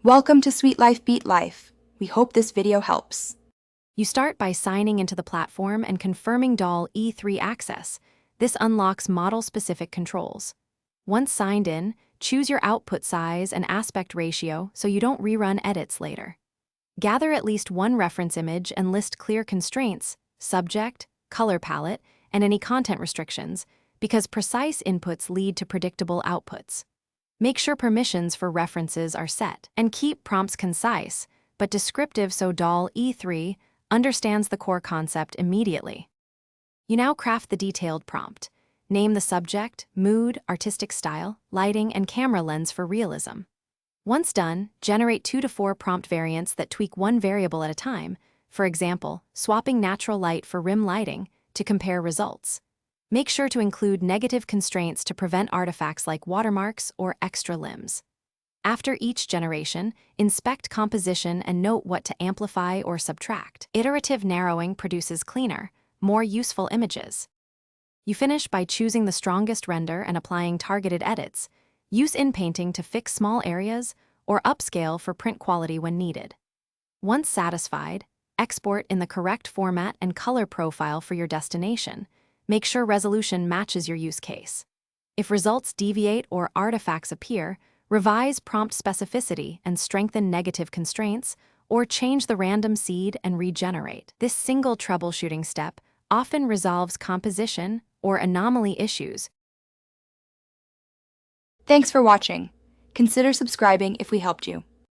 Welcome to Sweet Life Beat Life. We hope this video helps. You start by signing into the platform and confirming Dall E3 access. This unlocks model-specific controls. Once signed in, choose your output size and aspect ratio so you don't rerun edits later. Gather at least one reference image and list clear constraints, subject, color palette, and any content restrictions, because precise inputs lead to predictable outputs. Make sure permissions for references are set, and keep prompts concise, but descriptive so Dall E3 understands the core concept immediately. You now craft the detailed prompt. Name the subject, mood, artistic style, lighting, and camera lens for realism. Once done, generate 2 to 4 prompt variants that tweak one variable at a time, for example, swapping natural light for rim lighting, to compare results. Make sure to include negative constraints to prevent artifacts like watermarks or extra limbs. After each generation, inspect composition and note what to amplify or subtract. Iterative narrowing produces cleaner, more useful images. You finish by choosing the strongest render and applying targeted edits. Use inpainting to fix small areas or upscale for print quality when needed. Once satisfied, export in the correct format and color profile for your destination. Make sure resolution matches your use case. If results deviate or artifacts appear, revise prompt specificity and strengthen negative constraints, or change the random seed and regenerate. This single troubleshooting step often resolves composition or anomaly issues. Thanks for watching. Consider subscribing if we helped you.